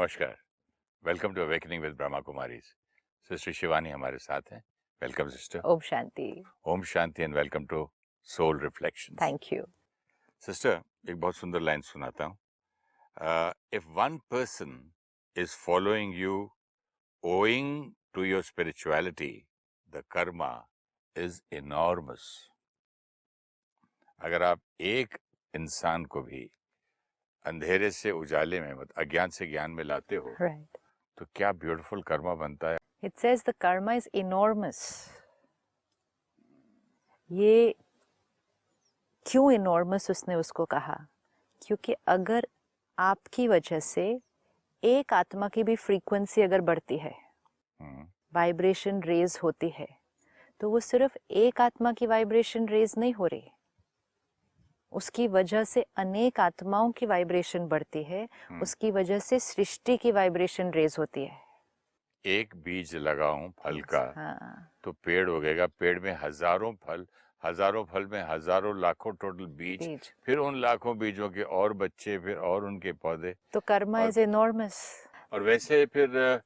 नमस्कार, welcome to awakening with Brahma Kumaris. Sister Shivani हमारे साथ हैं। Welcome sister. Om Shanti. Om Shanti and welcome to soul reflections. Thank you. Sister, एक बहुत सुंदर लाइन सुनाता हूँ। If one person is following you owing to your spirituality, the karma is enormous. अगर आप एक इंसान को भी अंधेरे से उजाले में, अज्ञान से ज्ञान में लाते हो, राइट, तो क्या ब्यूटीफुल कर्मा बनता है। It says the karma is enormous. ये क्यों इनॉर्मस उसने उसको कहा? क्योंकि अगर आपकी वजह से एक आत्मा की भी फ्रीक्वेंसी अगर बढ़ती है, वाइब्रेशन रेज होती है, तो वो सिर्फ एक आत्मा की वाइब्रेशन रेज नहीं हो रही, उसकी वजह से अनेक आत्माओं की वाइब्रेशन बढ़ती है, उसकी वजह से सृष्टि की वाइब्रेशन रेज होती है। एक बीज लगाऊं फल का, हाँ, तो पेड़ उगेगा। पेड़ में हजारों फल में हजारों लाखों टोटल बीज, फिर उन लाखों बीजों के और बच्चे, फिर और उनके पौधे। तो कर्मा इज इनॉर्मस। और वैसे फिर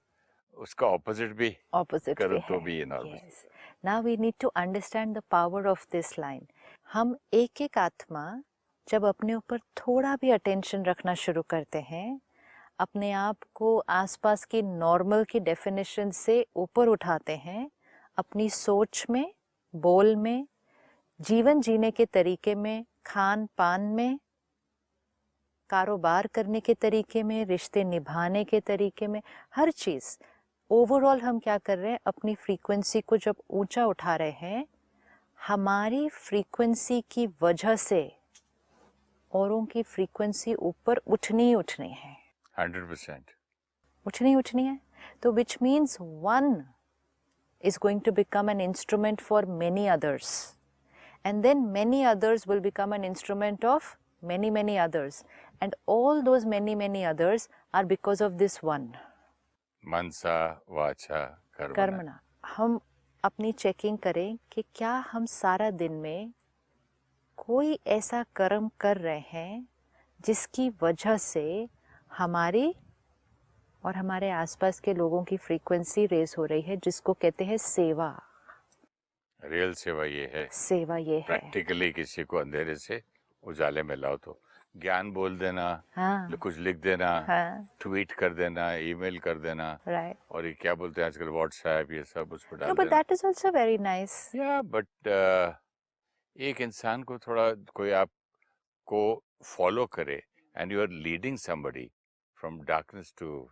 उसका ऑपोजिट भी करो तो है। भी enormous. Yes. Now we need to understand the power of this line. हम एक एक आत्मा जब अपने ऊपर थोड़ा भी अटेंशन रखना शुरू करते हैं, अपने आप को आसपास की नॉर्मल की डेफिनेशन से ऊपर उठाते हैं, अपनी सोच में, बोल में, जीवन जीने के तरीके में, खान पान में, कारोबार करने के तरीके में, रिश्ते निभाने के तरीके में, हर चीज़ ओवरऑल हम क्या कर रहे हैं, अपनी फ्रीक्वेंसी को जब ऊंचा उठा रहे हैं, हमारी फ्रीक्वेंसी की वजह से औरों की फ्रीक्वेंसी ऊपर उठनी है। 100% उठनी है। तो which means one is going to become an instrument for many others, and then many others will become an instrument of many others, and all those many others are because of this one. मनसा वाचा कर्मणा। हम अपनी checking करें कि क्या हम सारा दिन में कोई ऐसा कर्म कर रहे हैं जिसकी वजह से हमारी और हमारे आसपास के लोगों की फ्रीक्वेंसी रेज हो रही है, जिसको कहते हैं सेवा। रियल सेवा ये है। सेवा ये है प्रैक्टिकली किसी को अंधेरे से उजाले में लाओ। तो ज्ञान बोल देना, हाँ, कुछ लिख देना, हाँ, ट्वीट कर देना, ईमेल कर देना, राइट, और ये क्या बोलते हैं आजकल, व्हाट्सएप, ये सब उस पर डाल बट देना। That is also very nice. या बट एक इंसान को थोड़ा, कोई आपको फॉलो करे and you are leading somebody from darkness to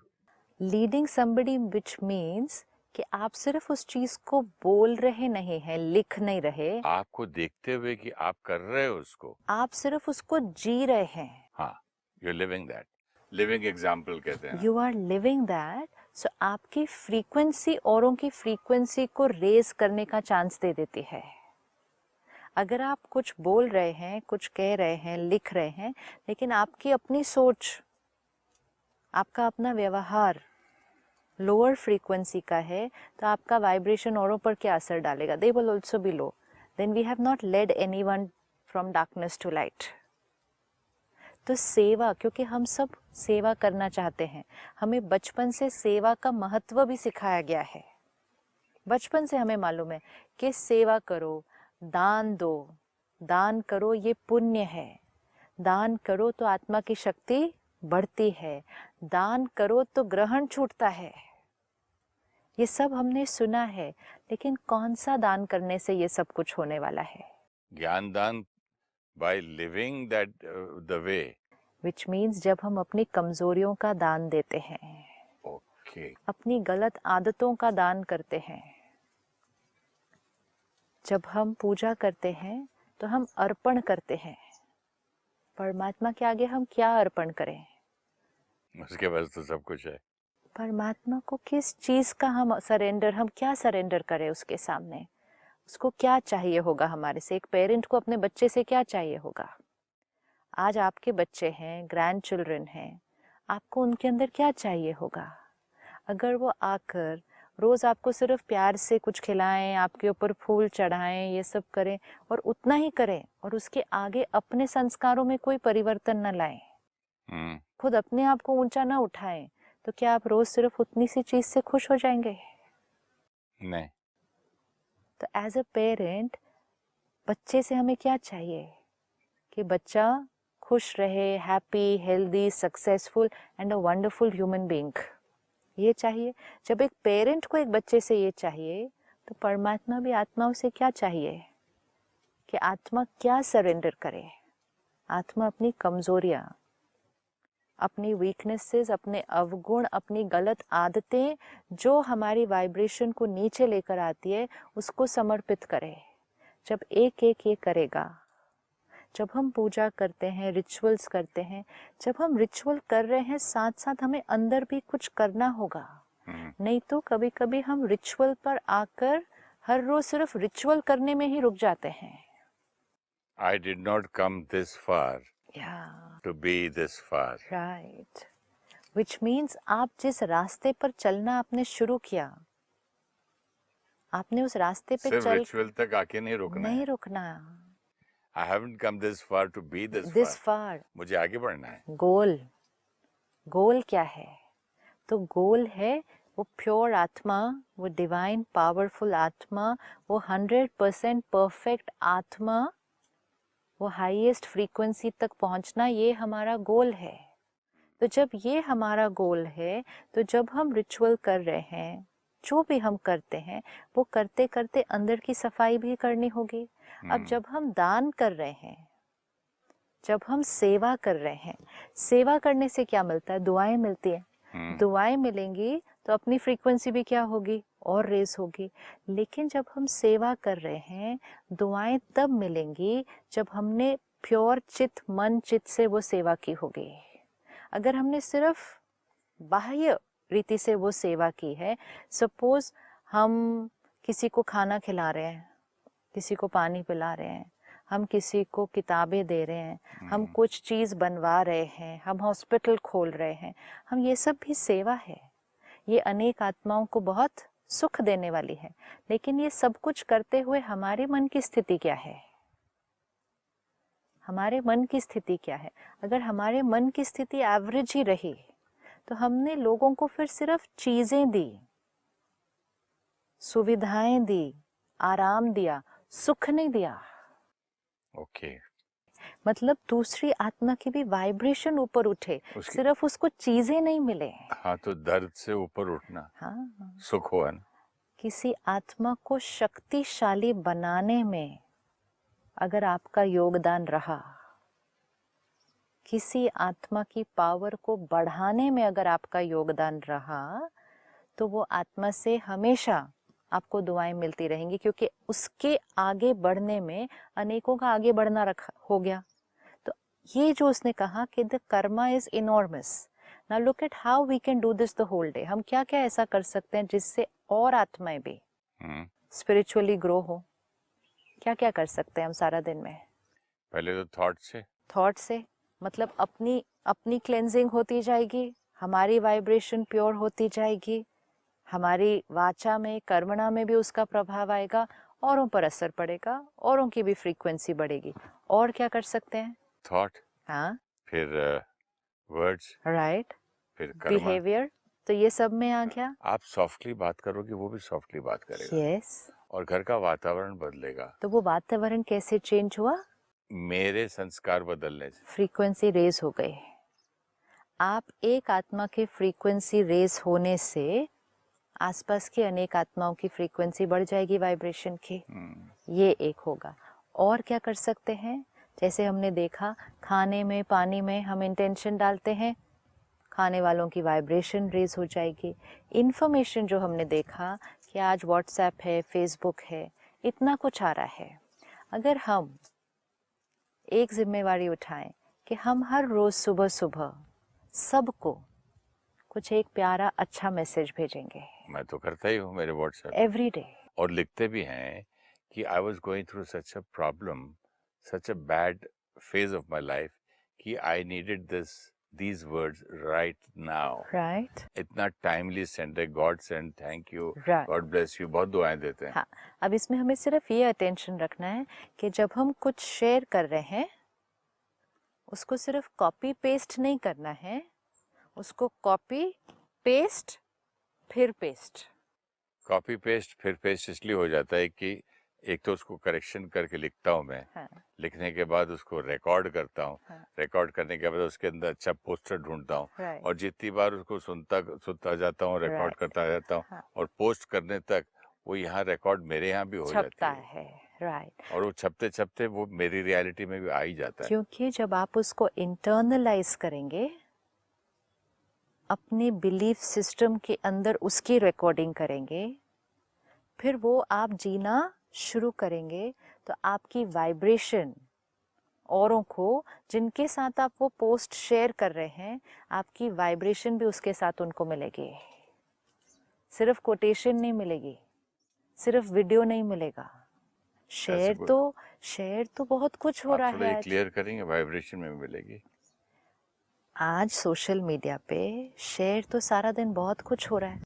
leading somebody, which means कि आप सिर्फ उस चीज को बोल रहे नहीं हैं, लिख नहीं रहे, आपको देखते हुए कि आप कर रहे हो उसको, आप सिर्फ उसको जी रहे हैं। हाँ, you are living that. Living example कहते हैं। You are living that. So आपकी फ्रीक्वेंसी औरों की फ्रीक्वेंसी को रेज करने का चांस दे देती है। अगर आप कुछ बोल रहे हैं, कुछ कह रहे हैं, लिख रहे हैं, लेकिन आपकी अपनी सोच, आपका अपना व्यवहार लोअर फ्रीक्वेंसी का है, तो आपका वाइब्रेशन औरों पर क्या असर डालेगा? They will also be low. Then we have not led anyone from darkness to light. तो सेवा, क्योंकि हम सब सेवा करना चाहते हैं, हमें बचपन से सेवा का महत्व भी सिखाया गया है। बचपन से हमें मालूम है कि सेवा करो, दान दो, दान करो, ये पुण्य है, दान करो तो आत्मा की शक्ति बढ़ती है, दान करो तो ग्रहण छूटता है। ये सब हमने सुना है, लेकिन कौन सा दान करने से ये सब कुछ होने वाला है? ज्ञान दान, by living that the way, which means जब हम अपनी कमजोरियों का दान देते हैं, okay, अपनी गलत आदतों का दान करते हैं, जब हम पूजा करते हैं तो हम अर्पण करते हैं। परमात्मा के आगे हम क्या अर्पण करें? उसके पास तो सब कुछ है। परमात्मा को किस चीज का हम सरेंडर, हम क्या सरेंडर करें उसके सामने? उसको क्या चाहिए होगा हमारे से? एक पेरेंट को अपने बच्चे से क्या चाहिए होगा? आज आपके बच्चे हैं, ग्रैंड चिल्ड्रन हैं, आपको उनके अंदर क्या चाहिए होगा? अगर वो आकर रोज आपको सिर्फ प्यार से कुछ खिलाएं, आपके ऊपर फूल चढ़ाएं, ये सब करें और उतना ही करें, और उसके आगे अपने संस्कारों में कोई परिवर्तन न लाएं, खुद अपने आप को ऊंचा ना उठाएं, तो क्या आप रोज सिर्फ उतनी सी चीज से खुश हो जाएंगे? नहीं। तो एज अ पेरेंट बच्चे से हमें क्या चाहिए कि बच्चा खुश रहे, happy, healthy, successful and a wonderful human being, ये चाहिए। जब एक पेरेंट को एक बच्चे से ये चाहिए तो परमात्मा भी आत्माओं से क्या चाहिए कि आत्मा क्या सरेंडर करे। आत्मा अपनी कमजोरियां, अपनी वीकनेसेस, अपने अवगुण, अपनी गलत आदतें जो हमारी वाइब्रेशन को नीचे लेकर आती है उसको समर्पित करे। जब एक एक ये करेगा, जब हम पूजा करते हैं, रिचुअल्स करते हैं, जब हम रिचुअल कर रहे हैं साथ साथ हमें अंदर भी कुछ करना होगा। नहीं तो कभी कभी हम रिचुअल पर आकर हर रोज सिर्फ रिचुअल करने में ही रुक जाते हैं। I did not come this far Yeah, to be this far. right. Which means आप जिस रास्ते पर चलना आपने शुरू किया, आपने उस रास्ते पे सिर्फ चल रिचुअल तक आके नहीं रुकना नहीं है। रुकना। I haven't come this far to be this this far. फार मुझे आगे बढ़ना है। गोल, गोल क्या है? तो गोल है वो प्योर आत्मा, वो डिवाइन पावरफुल आत्मा, वो 100% परफेक्ट आत्मा, वो हाईएस्ट फ्रीक्वेंसी तक पहुंचना, ये हमारा गोल है। तो जब ये हमारा गोल है तो जब हम रिचुअल कर रहे हैं, जो भी हम करते हैं वो करते करते अंदर की सफाई भी करनी होगी। अब जब हम दान कर रहे हैं, जब हम सेवा कर रहे हैं, सेवा करने से क्या मिलता है? दुआएं मिलती है। दुआएं मिलेंगी तो अपनी फ्रीक्वेंसी भी क्या होगी? और रेज होगी। लेकिन जब हम सेवा कर रहे हैं, दुआएं तब मिलेंगी जब हमने प्योर चित, मन चित से वो सेवा की होगी। अगर हमने सिर्फ बाह्य रीति से वो सेवा की है, सपोज हम किसी को खाना खिला रहे हैं, किसी को पानी पिला रहे हैं, हम किसी को किताबें दे रहे हैं, हम कुछ चीज़ बनवा रहे हैं, हम हॉस्पिटल खोल रहे हैं, हम ये सब भी सेवा है। ये अनेक आत्माओं को बहुत सुख देने वाली है। लेकिन ये सब कुछ करते हुए हमारे मन की स्थिति क्या है? हमारे मन की स्थिति क्या है? अगर हमारे मन की स्थिति एवरेज ही रही तो हमने लोगों को फिर सिर्फ चीजें दी, सुविधाएं दी, आराम दिया, सुख नहीं दिया। ओके। मतलब दूसरी आत्मा की भी वाइब्रेशन ऊपर उठे, सिर्फ उसको चीजें नहीं मिले। हाँ, तो दर्द से ऊपर उठना, हाँ, सुख हुआ ना। किसी आत्मा को शक्तिशाली बनाने में अगर आपका योगदान रहा, किसी आत्मा की पावर को बढ़ाने में अगर आपका योगदान रहा, तो वो आत्मा से हमेशा आपको दुआएं मिलती रहेंगी, क्योंकि उसके आगे बढ़ने में अनेकों का आगे बढ़ना रखा हो गया। तो ये जो उसने कहा कि the karma is enormous. Now look at how we can do this the whole day. हम क्या क्या ऐसा कर सकते हैं जिससे और आत्माएं भी स्पिरिचुअली ग्रो हो? क्या क्या कर सकते हैं हम सारा दिन में? पहले तो थॉट से मतलब अपनी क्लेंजिंग होती जाएगी, हमारी वाइब्रेशन प्योर होती जाएगी, हमारी वाचा में, कर्मणा में भी उसका प्रभाव आएगा, औरों पर असर पड़ेगा, औरों की भी फ्रीक्वेंसी बढ़ेगी। और क्या कर सकते हैं? थॉट, हाँ, फिर वर्ड्स, राइट, फिर कर्मा। बिहेवियर, तो ये सब में आ गया। आप सॉफ्टली बात करोगे, वो भी सॉफ्टली बात करेगा। यस। और घर का वातावरण बदलेगा। तो वो वातावरण कैसे चेंज हुआ? मेरे संस्कार बदलने से। फ्रीक्वेंसी रेज हो गई। आप एक आत्मा के फ्रीक्वेंसी रेज होने से आसपास की अनेक आत्माओं की फ्रीक्वेंसी बढ़ जाएगी, वाइब्रेशन की। ये एक होगा। और क्या कर सकते हैं? जैसे हमने देखा, खाने में, पानी में हम इंटेंशन डालते हैं, खाने वालों की वाइब्रेशन रेज हो जाएगी। इन्फॉर्मेशन जो हमने देखा कि आज व्हाट्सएप है, फेसबुक है, इतना कुछ आ रहा है। अगर हम एक जिम्मेवारी उठाएं कि हम हर रोज सुबह सुबह सबको कुछ एक प्यारा अच्छा मैसेज भेजेंगे। मैं तो करता ही हूँ मेरे व्हाट्सएप एवरी डे। और लिखते भी हैं कि I was going through such a problem, such a bad phase of my life कि I needed these words right now. Right. इतना टाइमली सेंड है, God send, thank you, Right. God bless you, बहुत दुआएं देते हैं। हाँ, अब इसमें हमें सिर्फ ये अटेंशन रखना है कि जब हम कुछ शेयर कर रहे हैं उसको सिर्फ कॉपी पेस्ट नहीं करना है, उसको कॉपी पेस्ट फिर पेस्ट। कॉपी पेस्ट फिर पेस्ट इसलिए हो जाता है कि एक तो उसको करेक्शन करके लिखता हूँ मैं, हाँ, लिखने के बाद उसको रिकॉर्ड करता हूँ, हाँ। रिकॉर्ड करने के बाद उसके अंदर अच्छा पोस्टर ढूंढता हूँ राइट, और जितनी बार उसको सुनता जाता हूँ, रिकॉर्ड राइट, करता जाता हूँ हाँ। और पोस्ट करने तक वो यहाँ रिकॉर्ड मेरे यहाँ भी हो जाती छपता है है, राइट। और वो छपते छपते वो मेरी रियलिटी में भी आ ही जाता है। क्योंकि जब आप उसको इंटरनलाइज करेंगे, अपने बिलीफ सिस्टम के अंदर उसकी रिकॉर्डिंग करेंगे, फिर वो आप जीना शुरू करेंगे, तो आपकी वाइब्रेशन औरों को जिनके साथ आप वो पोस्ट शेयर कर रहे हैं, आपकी वाइब्रेशन भी उसके साथ उनको मिलेगी। सिर्फ कोटेशन नहीं मिलेगी, सिर्फ वीडियो नहीं मिलेगा। शेयर तो बहुत कुछ हो रहा आप थोड़ा है ये आज। क्लियर करेंगे, वाइब्रेशन में मिलेगी? आज सोशल मीडिया पे शेयर तो सारा दिन बहुत कुछ हो रहा है।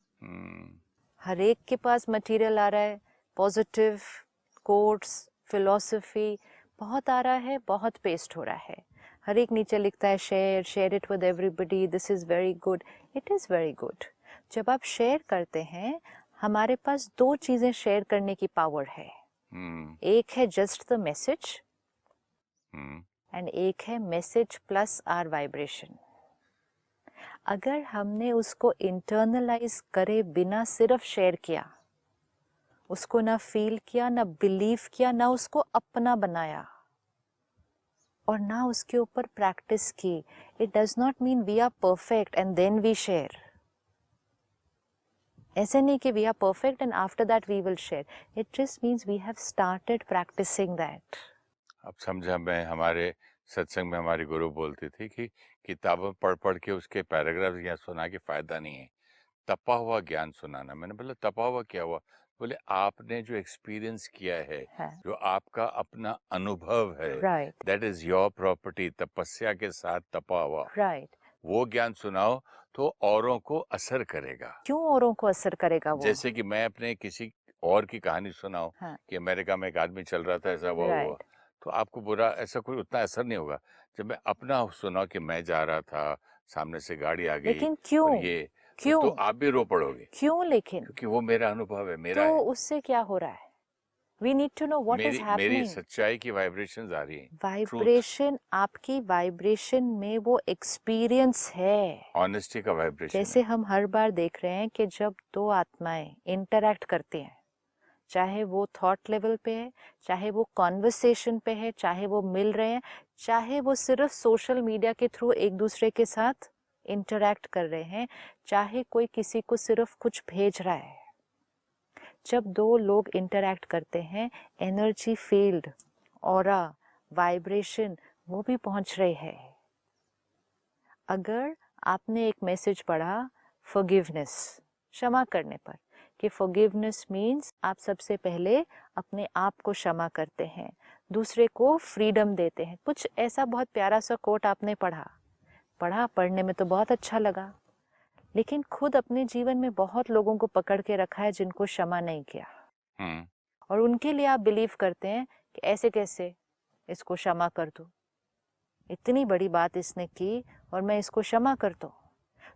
हर एक के पास मटेरियल आ रहा है, पॉजिटिव कोट्स, फिलॉसफी बहुत आ रहा है, बहुत पेस्ट हो रहा है। हर एक नीचे लिखता है share it with everybody, this is very good. It is very good. जब आप शेयर करते हैं, हमारे पास दो चीज़ें शेयर करने की पावर है। एक है जस्ट द मैसेज एंड एक है मैसेज प्लस आर वाइब्रेशन। अगर हमने उसको इंटरनलाइज करे बिना सिर्फ शेयर किया, उसको ना फील किया, ना बिलीव किया, ना उसको अपना बनाया और ना उसके ऊपर प्रैक्टिस की, it does not mean we are perfect and then we share. ऐसे नहीं कि we are perfect and after that we will share. It just means we have started practicing that. अब समझा मैं। हमारे सत्संग में हमारी गुरु बोलती थी कि किताबें पढ़ पढ़ के उसके पैराग्राफ यहाँ सुना के फायदा नहीं है, तपा हुआ ज्ञान सुनाना। मैंने बोला तपा हुआ क्या हुआ? बोले आपने जो एक्सपीरियंस किया है, जो आपका अपना अनुभव है, right, that is your property, तपस्या के साथ तपा हुआ, राइट। वो ज्ञान सुनाओ तो औरों को असर करेगा। क्यों औरों को असर करेगा वो? जैसे कि मैं अपने किसी और की कहानी सुनाऊं हाँ, कि अमेरिका में एक आदमी चल रहा था, ऐसा हुआ राइट। तो आपको बुरा ऐसा कोई उतना असर नहीं होगा। जब मैं अपना सुनाऊं कि मैं जा रहा था, सामने से गाड़ी आ गई लेकिन और क्यों? ये तो क्यों? आप भी रो पड़ोगे, क्यों लेकिन? क्योंकि वो मेरा अनुभव है, मेरा तो है। उससे क्या हो रहा है? We need to know what is मेरी हैपनिंग। सच्चाई की वाइब्रेशंस आ रही हैं, ट्रूथ, वाइब्रेशन, आपकी वाइब्रेशन में वो एक्सपीरियंस है। ऑनेस्टी का वाइब्रेशन जैसे है। हम हर बार देख रहे हैं कि जब दो आत्माएं इंटरैक्ट करती हैं, चाहे वो थॉट लेवल पे है, चाहे वो कॉन्वर्सेशन पे है, चाहे वो मिल रहे हैं, चाहे वो सिर्फ सोशल मीडिया के थ्रू एक दूसरे के साथ इंटरैक्ट कर रहे हैं, चाहे कोई किसी को सिर्फ कुछ भेज रहा है, जब दो लोग इंटरैक्ट करते हैं, एनर्जी फील्ड, ऑरा, वाइब्रेशन वो भी पहुंच रहे हैं। अगर आपने एक मैसेज पढ़ा फॉरगिवनेस, क्षमा करने पर, कि फॉरगिवनेस मीन्स आप सबसे पहले अपने आप को क्षमा करते हैं, दूसरे को फ्रीडम देते हैं। कुछ ऐसा बहुत प्यारा सा कोट आपने पढ़ने में तो बहुत अच्छा लगा, लेकिन खुद अपने जीवन में बहुत लोगों को पकड़ के रखा है जिनको क्षमा नहीं किया, और उनके लिए आप बिलीव करते हैं कि ऐसे कैसे इसको क्षमा कर दूं, इतनी बड़ी बात इसने की और मैं इसको क्षमा कर दूं।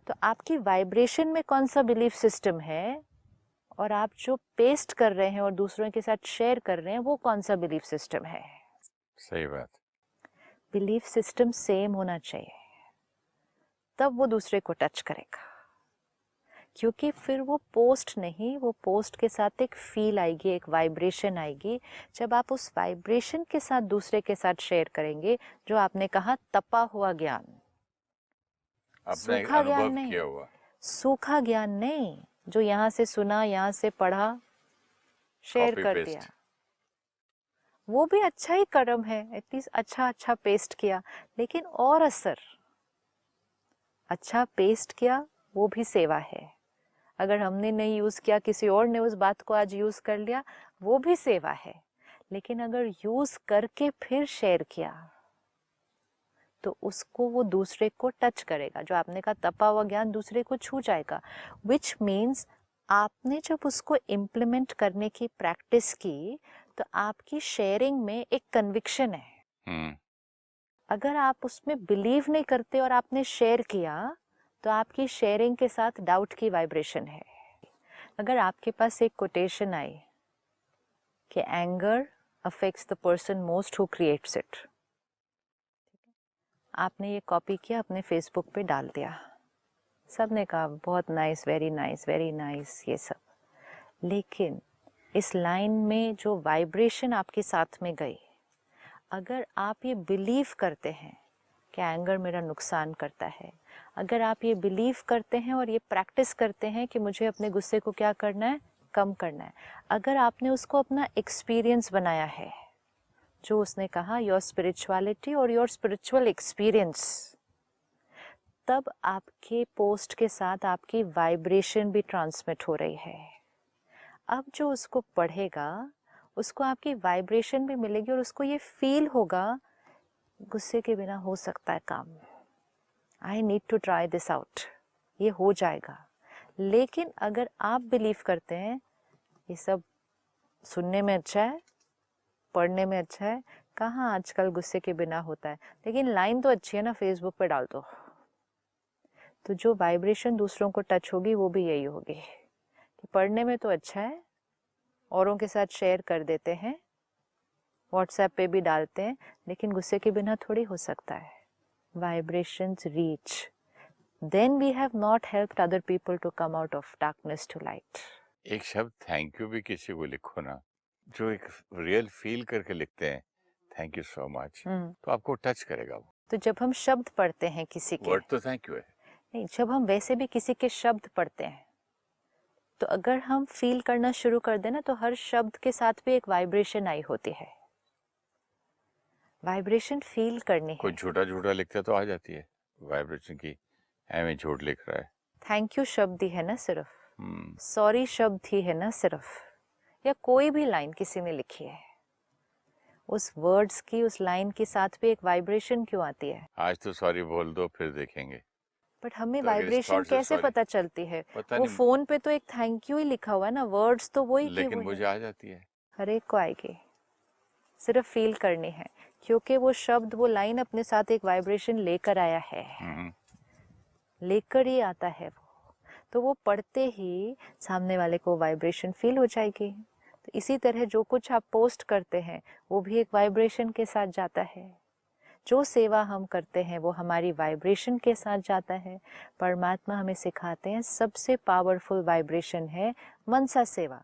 तो आपकी वाइब्रेशन में कौन सा बिलीफ सिस्टम है और आप जो पेस्ट कर रहे हैं और दूसरों के साथ शेयर कर रहे हैं वो कौन सा बिलीफ सिस्टम है? सही बात। बिलीफ सिस्टम सेम होना चाहिए, तब वो दूसरे को टच करेगा। क्योंकि फिर वो पोस्ट नहीं, वो पोस्ट के साथ एक फील आएगी, एक वाइब्रेशन आएगी। जब आप उस वाइब्रेशन के साथ दूसरे के साथ शेयर करेंगे, जो आपने कहा तपा हुआ ज्ञान, सूखा ज्ञान नहीं, किया हुआ सूखा ज्ञान नहीं, जो यहाँ से सुना, यहाँ से पढ़ा, शेयर Copy कर paste. दिया, वो भी अच्छा ही कर्म है, एटलीस्ट अच्छा पेस्ट किया, लेकिन और असर, अच्छा पेस्ट किया वो भी सेवा है। अगर हमने नहीं यूज किया, किसी और ने उस बात को आज यूज कर लिया, वो भी सेवा है। लेकिन अगर यूज करके फिर शेयर किया तो उसको वो दूसरे को टच करेगा। जो आपने कहा तपा हुआ ज्ञान दूसरे को छू जाएगा, विच मीन्स आपने जब उसको इम्प्लीमेंट करने की प्रैक्टिस की तो आपकी शेयरिंग में एक कन्विक्शन है। अगर आप उसमें बिलीव नहीं करते और आपने शेयर किया तो आपकी शेयरिंग के साथ डाउट की वाइब्रेशन है। अगर आपके पास एक कोटेशन आए कि anger affects the person most who creates it, आपने ये कॉपी किया, अपने फेसबुक पे डाल दिया, सबने कहा बहुत nice, very nice, very nice, ये सब, लेकिन इस लाइन में जो वाइब्रेशन आपके साथ में गई, अगर आप ये बिलीव करते हैं कि एंगर मेरा नुकसान करता है, अगर आप ये बिलीव करते हैं और ये प्रैक्टिस करते हैं कि मुझे अपने गुस्से को क्या करना है, कम करना है, अगर आपने उसको अपना एक्सपीरियंस बनाया है, जो उसने कहा योर स्पिरिचुअलिटी और योर स्पिरिचुअल एक्सपीरियंस, तब आपके पोस्ट के साथ आपकी वाइब्रेशन भी ट्रांसमिट हो रही है। अब जो उसको पढ़ेगा उसको आपकी वाइब्रेशन भी मिलेगी और उसको ये फील होगा गुस्से के बिना हो सकता है काम, I need to try this out, ये हो जाएगा। लेकिन अगर आप बिलीव करते हैं ये सब सुनने में अच्छा है, पढ़ने में अच्छा है, कहाँ आजकल गुस्से के बिना होता है, लेकिन लाइन तो अच्छी है ना, फेसबुक पे डाल दो, तो जो वाइब्रेशन दूसरों को टच होगी वो भी यही होगी कि पढ़ने में तो अच्छा है, औरों के साथ शेयर कर देते हैं, व्हाट्सएप पे भी डालते हैं, लेकिन गुस्से के बिना थोड़ी हो सकता है। Vibrations reach, then we have not helped other people to come out of darkness to light. एक शब्द थैंक यू भी किसी को लिखो ना, जो एक रियल फील करके लिखते हैं, थैंक यू सो मच, तो आपको टच करेगा वो। तो जब हम शब्द पढ़ते हैं किसी के, वर्ड तो थैंक यू है, नहीं, जब हम वैसे भी किसी के शब्द पढ़ते हैं, तो अगर हम फील करना शुरू कर देना, तो हर शब्द के साथ भी एक वाइब्रेशन आई होती है, वाइब्रेशन फील करनी है। कोई झूठा झूठा लिखता तो आ जाती है वाइब्रेशन की, मैं झूठ लिख रहा है। थैंक यू शब्द ही है ना सिर्फ, सॉरी शब्द ही है ना सिर्फ, या कोई भी लाइन किसी ने लिखी है, उस वर्ड्स की, उस लाइन के साथ भी एक वाइब्रेशन क्यों आती है? आज तो सॉरी बोल दो फिर देखेंगे। बट हमें तो अगर इस वाइब्रेशन thought से कैसे sorry- पता चलती है? पता वो नहीं, फोन पे तो एक थैंक यू ही लिखा हुआ है ना, वर्ड्स तो वही लेकिन वो मुझे है। आ जाती है। हर एक को आएगी, सिर्फ फील करनी है, क्योंकि वो शब्द, वो लाइन अपने साथ एक वाइब्रेशन लेकर आया है, लेकर ही आता है वो, तो वो पढ़ते ही सामने वाले को वाइब्रेशन फील हो जाएगी। तो इसी तरह जो कुछ आप पोस्ट करते हैं वो भी एक वाइब्रेशन के साथ जाता है, जो सेवा हम करते हैं वो हमारी वाइब्रेशन के साथ जाता है। परमात्मा हमें सिखाते हैं सबसे पावरफुल वाइब्रेशन है मनसा सेवा।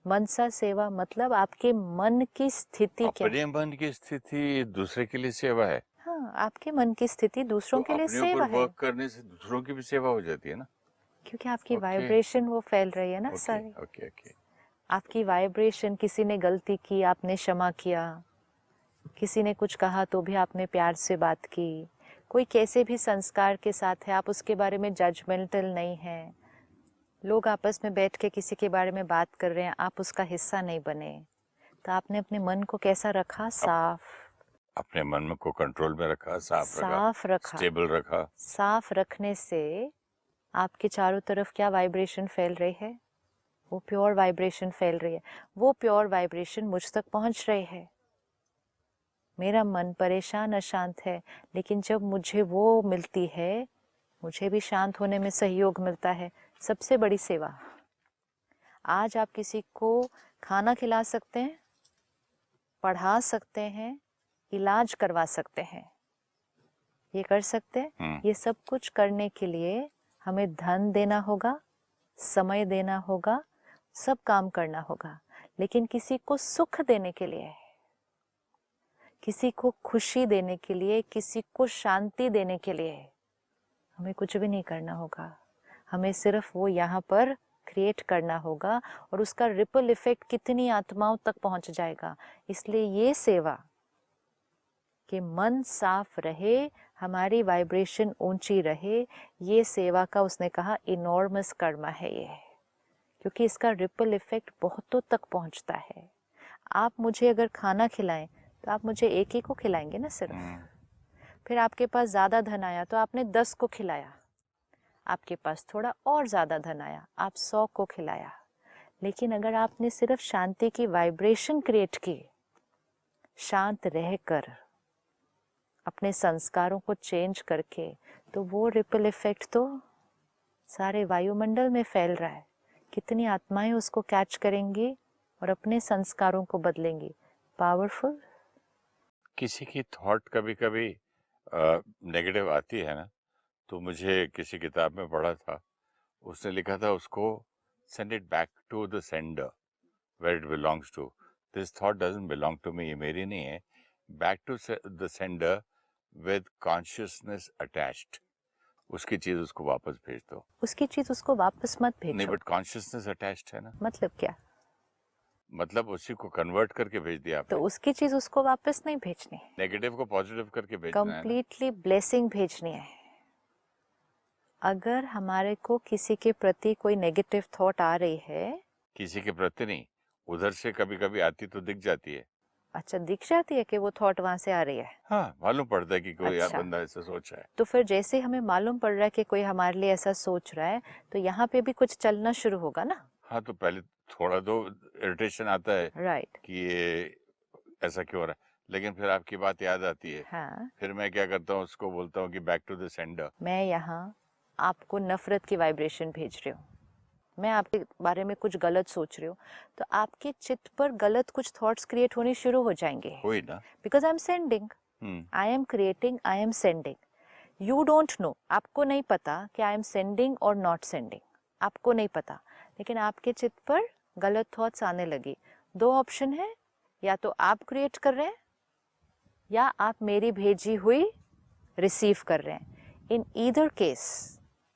मनसा सेवा मतलब आपके मन की स्थिति क्या है? अपने मन की स्थिति दूसरे के लिए सेवा है। हाँ, आपके मन की स्थिति दूसरों तो के लिए अपने सेवा ऊपर है, वर्क करने से दूसरों की भी सेवा हो जाती है ना। क्योंकि आपकी ओके, वाइब्रेशन वो फैल रही है ना ओके, सारी। Okay, okay. आपकी वाइब्रेशन, किसी ने गलती की आपने क्षमा किया, किसी ने कुछ कहा तो भी आपने प्यार से बात की, कोई कैसे भी संस्कार के साथ है, आप उसके बारे में जजमेंटल नहीं हैं, लोग आपस में बैठ के किसी के बारे में बात कर रहे हैं, आप उसका हिस्सा नहीं बने, तो आपने अपने मन को कैसा रखा? साफ, अपने मन को कंट्रोल में रखा, साफ रखा, स्टेबल रखा। साफ रखने से आपके चारों तरफ क्या वाइब्रेशन फैल रही है? वो प्योर वाइब्रेशन फैल रही है, वो प्योर वाइब्रेशन मुझ तक पहुंच रही है। मेरा मन परेशान अशांत है, लेकिन जब मुझे वो मिलती है, मुझे भी शांत होने में सहयोग मिलता है। सबसे बड़ी सेवा, आज आप किसी को खाना खिला सकते हैं, पढ़ा सकते हैं, इलाज करवा सकते हैं, ये कर सकते हैं। ये सब कुछ करने के लिए हमें धन देना होगा, समय देना होगा, सब काम करना होगा, लेकिन किसी को सुख देने के लिए, किसी को खुशी देने के लिए, किसी को शांति देने के लिए हमें कुछ भी नहीं करना होगा। हमें सिर्फ वो यहाँ पर क्रिएट करना होगा और उसका रिपल इफेक्ट कितनी आत्माओं तक पहुंच जाएगा। इसलिए ये सेवा कि मन साफ रहे, हमारी वाइब्रेशन ऊंची रहे, ये सेवा का उसने कहा इनॉर्मस कर्म है ये, क्योंकि इसका रिपल इफेक्ट बहुतों तक पहुंचता है। आप मुझे अगर खाना खिलाएं तो आप मुझे एक ही को खिलाएंगे ना सिर्फ, फिर आपके पास ज़्यादा धन आया तो आपने 10 को खिलाया, आपके पास थोड़ा और ज़्यादा धन आया, आप 100 को खिलाया। लेकिन अगर आपने सिर्फ शांति की वाइब्रेशन क्रिएट की, शांत रहकर अपने संस्कारों को चेंज करके, तो वो रिपल इफेक्ट तो सारे वायुमंडल में फैल रहा है, कितनी आत्माएं उसको कैच करेंगी और अपने संस्कारों को बदलेंगी। पावरफुल। किसी की थॉट कभी कभी नेगेटिव आती है ना, तो मुझे किसी किताब में पढ़ा था, उसने लिखा था उसको send it back to the sender where it belongs to. This thought doesn't belong to me, ये मेरी नहीं है। Back to the sender with consciousness attached. उसकी चीज उसको वापस भेज दो। उसकी चीज उसको वापस मत नहीं, भेजो। बट कॉन्शियसनेस अटैच्ड है ना, मतलब क्या? मतलब उसी को कन्वर्ट करके भेज दिया तो आपने। उसकी चीज उसको वापस नहीं भेजनी, नेगेटिव को पॉजिटिव करके भेजना है ना। कंप्लीटली ब्लेसिंग भेजनी है। अगर हमारे को किसी के प्रति कोई नेगेटिव थॉट आ रही है, किसी के प्रति नहीं, उधर से कभी कभी आती तो दिख जाती है। अच्छा दिख जाती है कि वो थॉट वहां से आ रही है। हाँ, मालूम पड़ता है कि कोई अच्छा। बंदा ऐसा सोच रहा है। तो फिर जैसे हमें मालूम पड़ रहा है कि कोई हमारे लिए ऐसा सोच रहा है, तो यहाँ पे भी कुछ चलना शुरू होगा ना। हाँ, तो पहले थोड़ा तो इरिटेशन आता है राइट। कि ये ऐसा क्यों हो रहा है, लेकिन फिर आपकी बात याद आती है। हाँ, फिर मैं क्या करता हूँ, उसको बोलता हूँ कि बैक टू द सेंडर। मैं यहाँ आपको नफरत की वाइब्रेशन भेज रही हूँ, मैं आपके बारे में कुछ गलत सोच रही हूँ, तो आपके चित्त पर गलत कुछ थॉट्स क्रिएट होने शुरू हो जाएंगे। कोई ना। Because I am sending, I am creating, I am sending. You don't know, आपको नहीं पता कि आई एम सेंडिंग और नॉट सेंडिंग, आपको नहीं पता, लेकिन आपके चित्त पर गलत थॉट्स आने लगी। दो ऑप्शन है, या तो आप क्रिएट कर रहे हैं या आप मेरी भेजी हुई रिसीव कर रहे हैं। इन ईदर केस,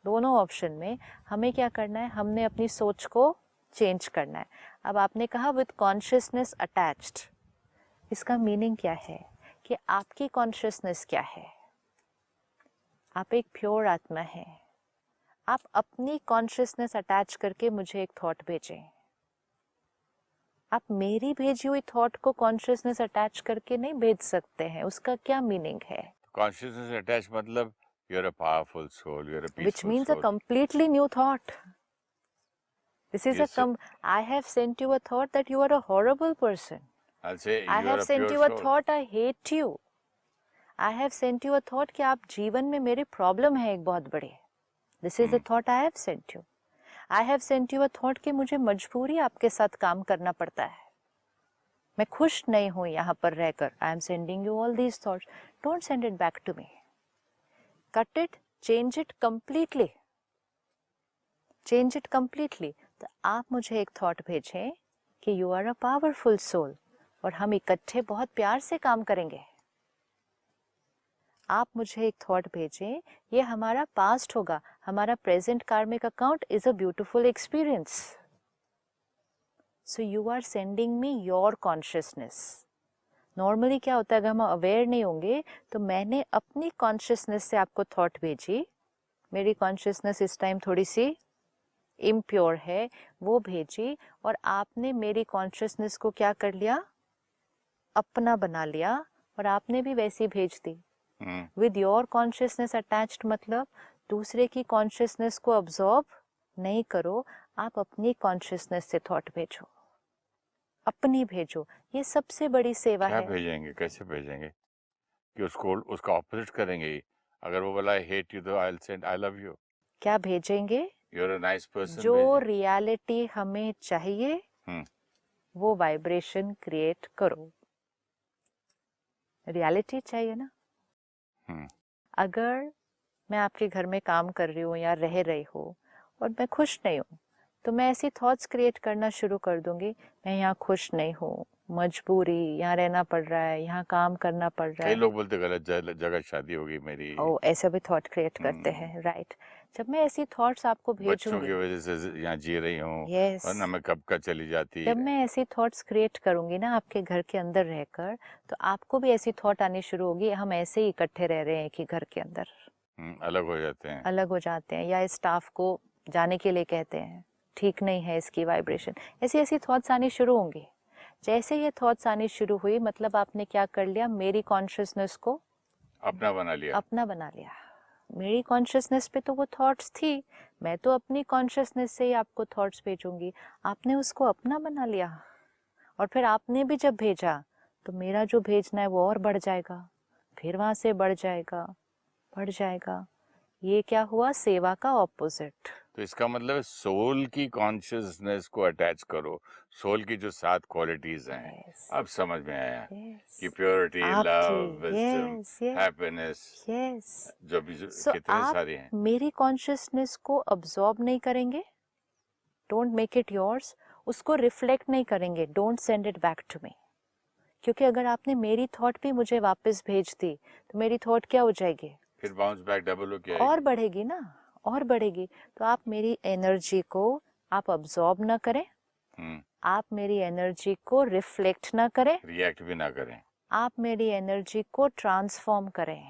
दोनों ऑप्शन में हमें क्या करना है, हमने अपनी सोच को चेंज करना है। अब आपने कहा विद कॉन्शियसनेस अटैच्ड, इसका मीनिंग क्या है कि आपकी कॉन्शियसनेस क्या है? आप एक प्योर आत्मा है। आप अपनी कॉन्शियसनेस अटैच करके मुझे एक थॉट भेजें। आप मेरी भेजी हुई थॉट को कॉन्शियसनेस अटैच करके नहीं भेज सकते हैं। उसका क्या मीनिंग है? कॉन्शियसनेस अटैच मतलब you are a powerful soul, you are a Which peaceful means a soul. completely new thought. This is Yes, I have sent you a thought that you are a horrible person. I'll say I you are have a sent pure you a soul. thought I hate you. I have sent you a thought कि आप जीवन में मेरी problem है एक बहुत बड़ी। This is the thought I have sent you. I have sent you a thought कि मुझे मजबूरी आपके साथ काम करना पड़ता है, मैं खुश नहीं हूं यहाँ पर रहकर। I am sending you all these thoughts. Don't send it back to me. Cut it, change it completely. Change it completely. तो आप मुझे एक थॉट भेजें कि you are a powerful soul, और हम इकट्ठे बहुत प्यार से काम करेंगे। आप मुझे एक थॉट भेजें, ये हमारा पास्ट होगा, हमारा present karmic account is a beautiful experience. So you are sending me your consciousness. Normally क्या होता है, अगर हम अवेयर नहीं होंगे तो मैंने अपनी कॉन्शियसनेस से आपको थॉट भेजी, मेरी कॉन्शियसनेस इस टाइम थोड़ी सी इम्प्योर है, वो भेजी, और आपने मेरी कॉन्शियसनेस को क्या कर लिया, अपना बना लिया, और आपने भी वैसी भेज दी। विद योर कॉन्शियसनेस अटैच्ड मतलब दूसरे की कॉन्शियसनेस को अब्सॉर्ब नहीं करो, आप अपनी कॉन्शियसनेस से थॉट भेजो, अपनी भेजो। ये सबसे बड़ी सेवा क्या है। भेजेंगे, कैसे भेजेंगे कि उसको उसका ऑपोजिट करेंगे? अगर वो बोला आई हेट यू, तो I will send I love you. क्या भेजेंगे? You are a nice person. जो रियलिटी हमें चाहिए हम्म वो वाइब्रेशन क्रिएट करो। रियलिटी चाहिए ना। अगर मैं आपके घर में काम कर रही हूँ या रह रही हूँ और मैं खुश नहीं हूँ, तो मैं ऐसी थॉट्स क्रिएट करना शुरू कर दूंगी, मैं यहाँ खुश नहीं हूँ, मजबूरी, यहाँ रहना पड़ रहा है, यहाँ काम करना पड़ रहा कई है। लोग बोलते गलत जगह शादी होगी मेरी। ओ, ऐसा भी थॉट क्रिएट करते हैं, राइट। जब मैं ऐसी थॉट्स आपको बच्चों की भेजूंगी, वजह से यहाँ जी रही हूँ, यस, वरना मैं कब का चली जाती। जब मैं ऐसी थॉट्स क्रिएट करूंगी ना आपके घर के अंदर रहकर, तो आपको भी ऐसी थॉट आनी शुरू होगी, हम ऐसे ही इकट्ठे रह रहे हैं कि घर के अंदर अलग हो जाते हैं, अलग हो जाते हैं, या स्टाफ को जाने के लिए कहते हैं, ठीक नहीं है इसकी वाइब्रेशन। ऐसी ऐसी थॉट्स आनी शुरू होंगी। जैसे ये थॉट्स आनी शुरू हुई, मतलब आपने क्या कर लिया, मेरी कॉन्शियसनेस को अपना बना लिया। अपना बना लिया। मेरी कॉन्शियसनेस पे तो वो थॉट्स थी, मैं तो अपनी कॉन्शियसनेस से ही आपको थॉट्स भेजूंगी, आपने उसको अपना बना लिया। और फिर आपने भी जब भेजा तो मेरा जो भेजना है वो और बढ़ जाएगा, फिर वहां से बढ़ जाएगा, बढ़ जाएगा। ये क्या हुआ, सेवा का ऑपोजिट। तो इसका मतलब सोल की कॉन्शियसनेस को अटैच करो, सोल की जो 7 क्वालिटीज हैं। Yes. अब समझ में आया Yes. कि प्योरिटी, लव, आपकी, wisdom, yes, yes, happiness, yes. जो भी So कितने आप सारे हैं। मेरी कॉन्शियसनेस को अब्सॉर्ब नहीं करेंगे, डोंट मेक इट योर्स, उसको रिफ्लेक्ट नहीं करेंगे, don't send it back to me. क्योंकि अगर आपने मेरी थॉट भी मुझे वापस भेज दी तो मेरी थॉट क्या हो जाएगी, फिर बाउंस बैक डबल हो क्या और बढ़ेगी ना, और बढ़ेगी। तो आप मेरी एनर्जी को आप अब्सॉर्ब ना करें, आप मेरी एनर्जी को रिफ्लेक्ट ना करें, रिएक्ट भी ना करें, आप मेरी एनर्जी को ट्रांसफॉर्म करें।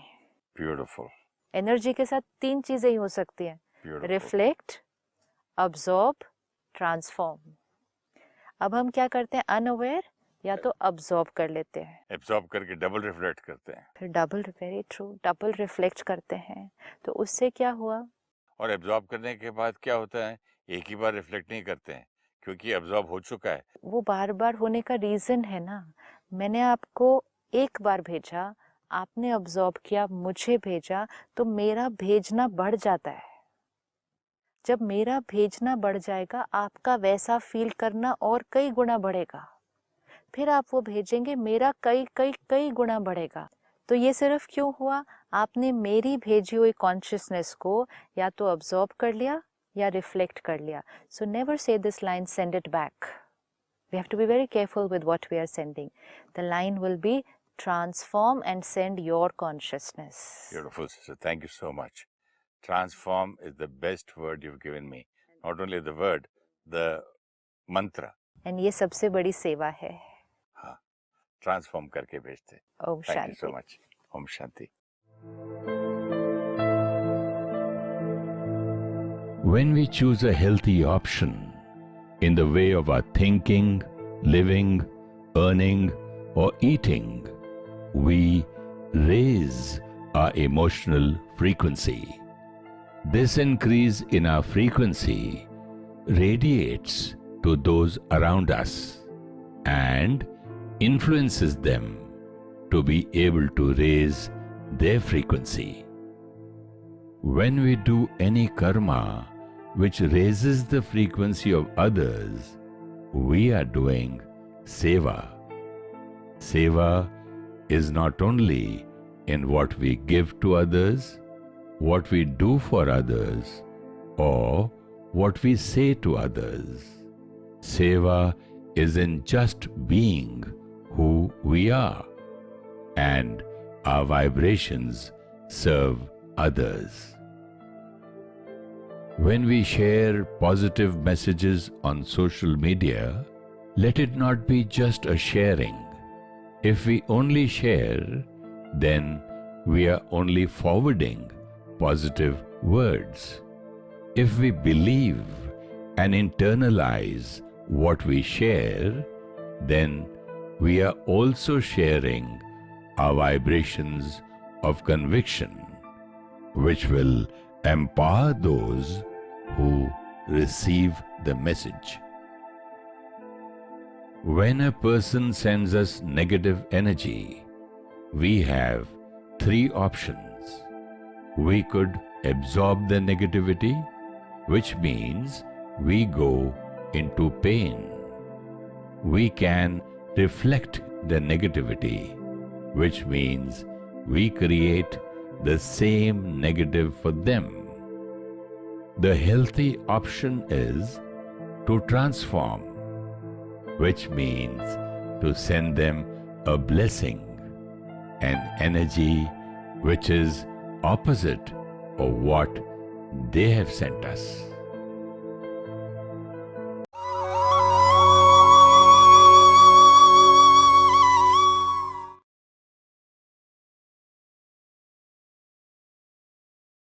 ब्यूटीफुल। एनर्जी के साथ 3 चीजें ही हो सकती हैं, रिफ्लेक्ट, अब्सॉर्ब, ट्रांसफॉर्म। अब हम क्या करते हैं, अनअवेयर या तो अब्सॉर्ब कर लेते हैं, एब्सॉर्ब करके डबल रिफ्लेक्ट करते हैं, फिर double, very true, double reflect करते हैं। तो उससे क्या हुआ, और एब्सॉर्ब करने के बाद क्या होता है, एक ही बार रिफ्लेक्ट नहीं करते हैं क्योंकि एब्सॉर्ब हो चुका है। वो बार बार होने का रीजन है ना, मैंने आपको एक बार भेजा, आपने अब्सॉर्ब किया, मुझे भेजा, तो मेरा भेजना बढ़ जाता है। जब मेरा भेजना बढ़ जाएगा, आपका वैसा फील करना और कई गुना बढ़ेगा, फिर आप वो भेजेंगे, मेरा कई कई कई गुना बढ़ेगा। तो ये सिर्फ क्यों हुआ, आपने मेरी भेजी हुई कॉन्शियसनेस को या तो अब्सॉर्ब कर लिया या रिफ्लेक्ट कर लिया। So never say this line, send it back. We have to be very careful with what we are sending. The line will be transform and send your consciousness. Beautiful, sister. Thank you so much. Transform is the best word you've given me. Not only the word, the mantra. And ये सबसे बड़ी सेवा है। हाँ, transform करके भेजते। Om Shanti. Thank you so much. Om Shanti. When we choose a healthy option in the way of our thinking, living, earning, or eating, we raise our emotional frequency. This increase in our frequency radiates to those around us and influences them to be able to raise their frequency. When we do any karma which raises the frequency of others, we are doing seva. Seva is not only in what we give to others, what we do for others, or what we say to others. Seva is in just being who we are, and our vibrations serve others. When we share positive messages on social media, let it not be just a sharing. If we only share, then we are only forwarding positive words. If we believe and internalize what we share, then we are also sharing our vibrations of conviction, which will empower those who receive the message. When a person sends us negative energy, we have 3 options. We could absorb the negativity, which means we go into pain. We can reflect the negativity, which means we create the same negative for them. The healthy option is to transform, which means to send them a blessing, an energy which is opposite of what they have sent us.